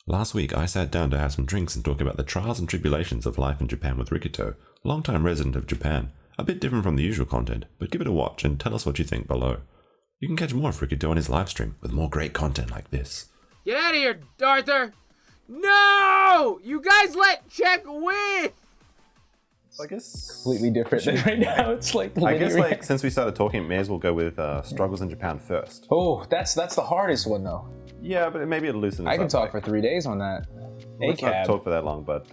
Last week, I sat down to have some drinks and talk about the trials and tribulations of life in Japan with Rikito, a long-time resident of Japan. A bit different from the usual content, but give it a watch and tell us what you think below. You can catch more of Rikito on his livestream with more great content like this. Get out of here, Arthur! No! You guys let Czech win! I guess completely different than right now. It's like I guess like since we started talking, may as well go with struggles in Japan first. Oh, that's the hardest one though. Yeah, but maybe it'll loosen. I can talk for 3 days on that. Let's not talk for that long, but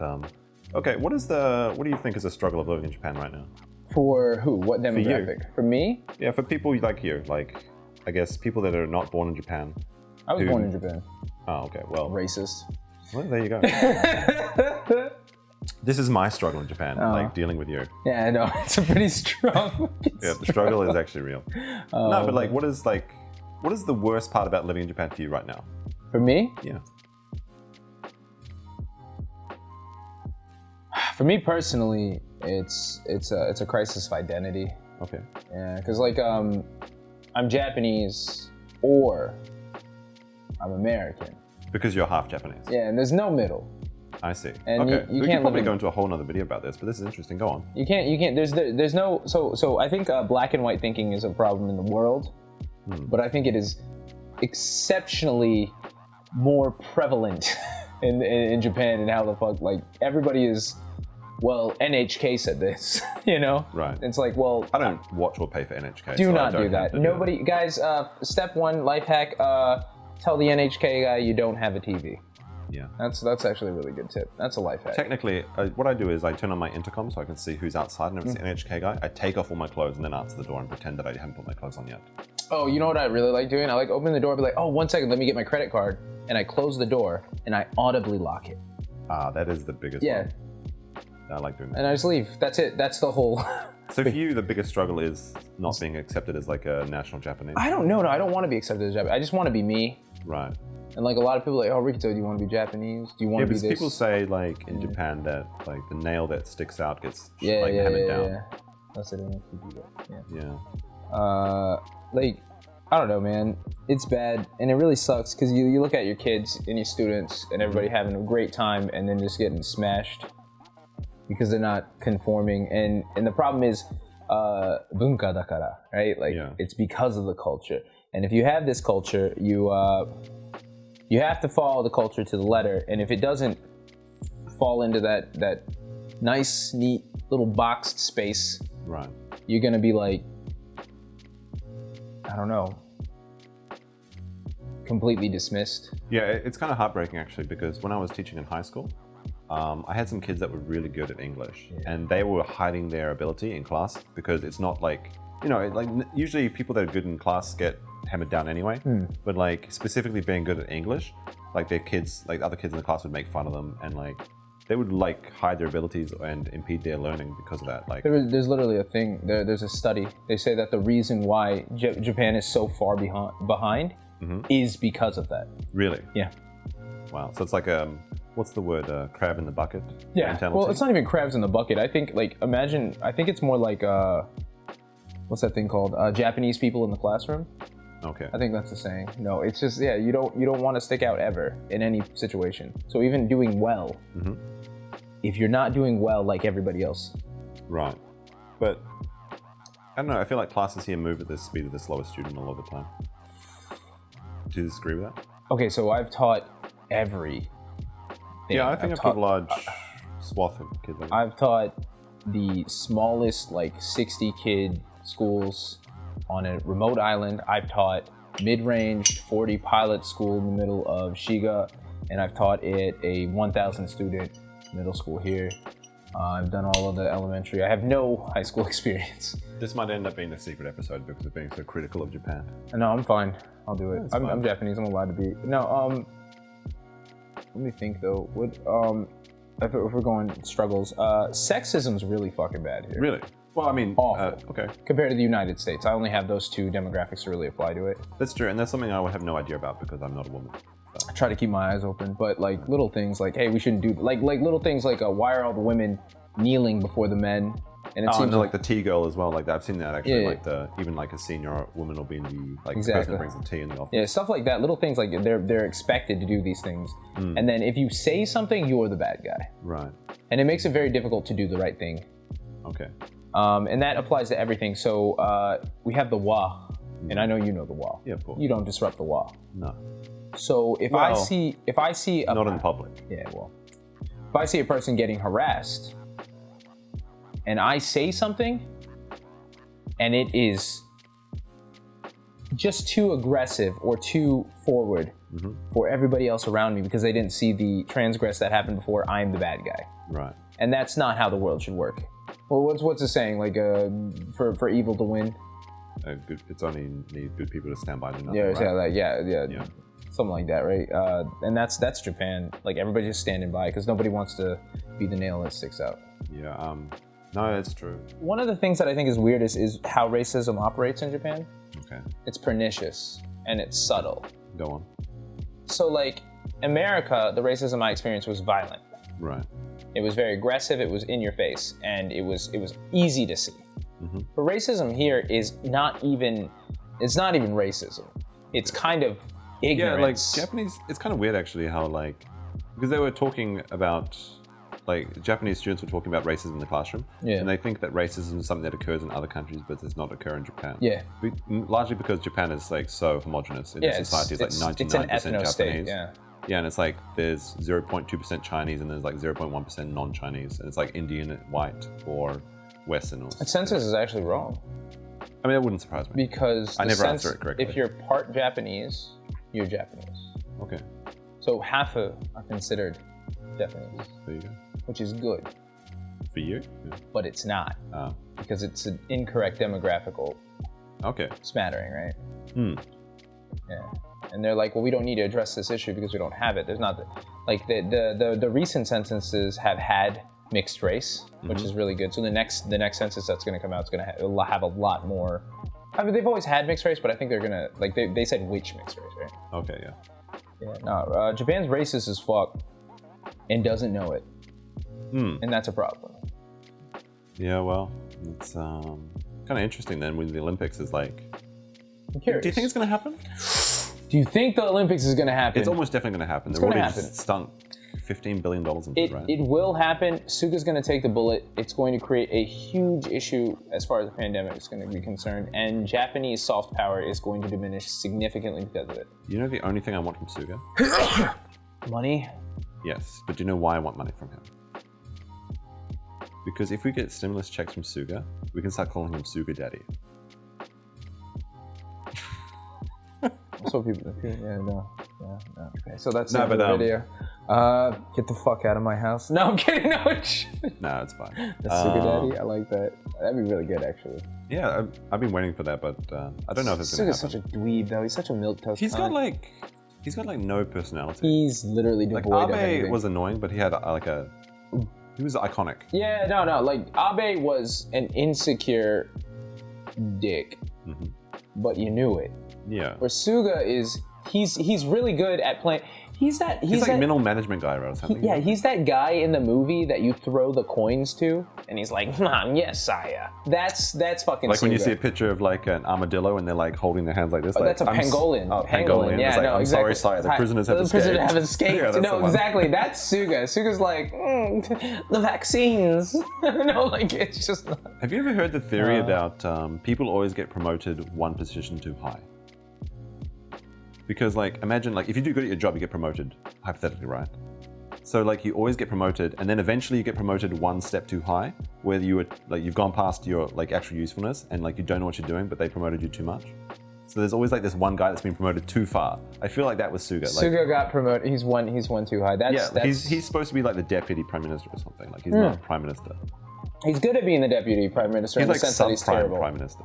okay. What do you think is a struggle of living in Japan right now? For who? What demographic? For me? Yeah, for people like you, like I guess people that are not born in Japan. I was born in Japan. Oh, okay. Well, racist. Well, there you go. This is my struggle in Japan, like dealing with you. Yeah, I know. It's a pretty strong. Yeah, the struggle is actually real. No, but like, what is the worst part about living in Japan for you right now? For me? Yeah. For me personally, it's a crisis of identity. Okay. Yeah, because like I'm Japanese or I'm American. Because you're half Japanese. Yeah, and there's no middle. I see. And okay. You we can't can probably go into a whole nother video about this, but this is interesting. Go on. You can't. There's no. So I think black and white thinking is a problem in the world, but I think it is exceptionally more prevalent in Japan and how the fuck like everybody is. Well, NHK said this, you know? Right. It's like, well... I don't watch or pay for NHK. Do not do that. Nobody... Guys, step one, life hack, tell the NHK guy you don't have a TV. Yeah. That's actually a really good tip. That's a life hack. Technically, what I do is I turn on my intercom so I can see who's outside, and if it's the NHK guy, I take off all my clothes and then answer the door and pretend that I haven't put my clothes on yet. Oh, you know what I really like doing? I like opening the door and be like, oh, 1 second, let me get my credit card. And I close the door and I audibly lock it. Ah, that is the biggest one. I like doing that. And I just leave. That's it. That's the whole... So for you, the biggest struggle is not being accepted as like a national Japanese? I don't know. No, I don't want to be accepted as Japanese. I just want to be me. Right. And like a lot of people are like, oh, Rikito, do you want to be Japanese? Do you want to be this? People say like in Japan that like the nail that sticks out gets hammered down. Yeah. That's it. Yeah. Like, I don't know, man. It's bad, and it really sucks because you look at your kids and your students and everybody having a great time, and then just getting smashed because they're not conforming. And the problem is bunka dakara, right? Like it's because of the culture. And if you have this culture, you have to follow the culture to the letter. And if it doesn't fall into that nice, neat little boxed space, right, you're gonna be like, I don't know, completely dismissed. Yeah, it's kind of heartbreaking actually, because when I was teaching in high school, I had some kids that were really good at English, and they were hiding their ability in class because it's not like, you know, like usually people that are good in class get hammered down anyway, but like specifically being good at English, like their kids, like other kids in the class would make fun of them, and like they would like hide their abilities and impede their learning because of that. Like there's literally a thing, there's a study, they say that the reason why Japan is so far behind is because of that. Really? Yeah. Wow. So it's like what's the word? Crab in the bucket? Yeah. mentality? Well, it's not even crabs in the bucket. I think like I think it's more like what's that thing called? Japanese people in the classroom. Okay. I think that's the saying. No, it's just you don't want to stick out ever in any situation. So even doing well, if you're not doing well like everybody else. Right. But I don't know. I feel like classes here move at the speed of the slowest student a lot of the time. Do you disagree with that? Okay, so I've taught every. Yeah, I think I've taught a large swath of kids. I've taught the smallest, like 60 kid schools on a remote island. I've taught mid-range 40 pilot school in the middle of Shiga, and I've taught at a 1,000 student middle school here. I've done all of the elementary. I have no high school experience. This might end up being a secret episode because of being so critical of Japan. No, I'm fine. I'll do it. I'm Japanese. I'm allowed to be. No, let me think though. What if we're going struggles, sexism's really fucking bad here. Really? Well, I mean, awful. Okay. Compared to the United States, I only have those two demographics to really apply to it. That's true, and that's something I would have no idea about because I'm not a woman. So. I try to keep my eyes open, but like little things like, hey, we shouldn't do like little things like why are all the women kneeling before the men? And it Oh, seems no, like the tea girl as well. Like that. I've seen that actually. Yeah. Like even like a senior woman will be in the like the person Exactly. that brings the tea in the office. yeah, stuff like that. Little things like they're expected to do these things, and then if you say something, you're the bad guy, Right. and it makes it very difficult to do the right thing. Okay. And that applies to everything. So we have the wa, and I know you know the wa. Yeah, of course. You don't disrupt the wa. No. So if Well, I see a Not in public. yeah, well, if I see a person getting harassed, and I say something, and it is just too aggressive or too forward for everybody else around me because they didn't see the transgress that happened before, I'm the bad guy. Right. And that's not how the world should work. Well, what's the saying? Like, for evil to win? It's only need good people to stand by. Nothing, Yeah, right? yeah. Something like that, right? And that's Japan. Like, everybody's just standing by because nobody wants to be the nail that sticks out. Yeah. No, it's true. One of the things that I think is weird is how racism operates in Japan. Okay. It's pernicious and it's subtle. Go on. So, like, America, the racism I experienced was violent. Right. It was very aggressive, it was in your face, and it was easy to see. But racism here is not even racism. It's kind of ignorance. Yeah, like Japanese, it's kind of weird actually how like, because they were talking about, like Japanese students were talking about racism in the classroom. Yeah. And they think that racism is something that occurs in other countries but does not occur in Japan. Yeah. Largely because Japan is like so homogenous in its society. It's like 99% it's an ethno-state, Japanese. yeah. Yeah, and it's like there's 0.2% Chinese and there's like 0.1% non-Chinese. And it's like Indian, white, or Western. Or The census is actually wrong. I mean, that wouldn't surprise me. Because I never answer it correctly. if you're part Japanese, you're Japanese. Okay, So half are considered Japanese, there you go. which is good, For you? Yeah. but it's not Oh, because it's an incorrect demographical okay. smattering, right? Hmm. Yeah. And they're like, well, we don't need to address this issue because we don't have it. There's not the recent censuses have had mixed race, which is really good. So the next census that's going to come out is going to have a lot more. I mean, they've always had mixed race, but I think they're gonna they said which mixed race, right? Okay, yeah. Yeah. No, Japan's racist as fuck and doesn't know it, and that's a problem. Yeah, well, it's kind of interesting then with the Olympics is like, I'm curious. do you think it's going to happen? Do you think the Olympics is going to happen? It's almost definitely going to happen. They've gonna already happen. just stunk $15 billion into it, right? It will happen. Suga's going to take the bullet. It's going to create a huge issue as far as the pandemic is going to be concerned, and Japanese soft power is going to diminish significantly because of it. You know the only thing I want from Suga? Money? Yes, but do you know why I want money from him? Because if we get stimulus checks from Suga, we can start calling him Suga Daddy. That's what people think. Yeah, no. Okay, so that's No, the but, video. Get the fuck out of my house. No, I'm kidding. No, No, it's fine. that's Suga Daddy. I like that. That'd be really good, actually. Yeah, I've been waiting for that, but I don't know if it's going to Suga's happen. such a dweeb, though. He's such a milquetoast. He's got like no personality. He's literally Like devoid of Abe anything. was annoying, but he had he was iconic. Yeah, no. Like, Abe was an insecure dick, but you knew it. Yeah. Where Suga is, he's really good at playing. He's like that middle management guy or something. Yeah, he's that guy in the movie that you throw the coins to, and he's like, yes, sire. That's fucking like Suga. when you see a picture of like an armadillo and they're like holding their hands like this. Oh, like, that's a pangolin. Pangolin. Yeah, It's like, no, I'm exactly. sorry, sire. The prisoners have escaped. The prisoners have escaped. Yeah, that's the No, one. exactly. That's Suga. Suga's like, the vaccines. No, like, it's just not. Have you ever heard the theory about people always get promoted one position too high? Because like, imagine like if you do good at your job, you get promoted, hypothetically, right? So like you always get promoted, and then eventually you get promoted one step too high, where you've gone past your like actual usefulness, and like you don't know what you're doing, but they promoted you too much. So there's always like this one guy that's been promoted too far. I feel like that was Suga. Suga got promoted. He's one too high. He's supposed to be like the deputy prime minister or something. Like he's not prime minister. He's good at being the deputy prime minister He's in the like sense that he's terrible. prime minister.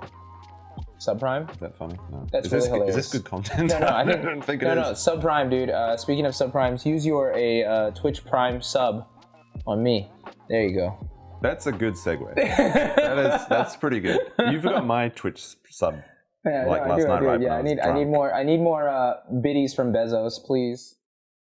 Subprime? Is that funny? No. That's is really this, hilarious. Is this good content? No, I think, don't think it is. No, subprime, dude. Speaking of subprimes, use your Twitch Prime sub on me. There you go. That's a good segue. That's pretty good. You forgot my Twitch sub Yeah, last night, right? Yeah, I need more biddies from Bezos, please.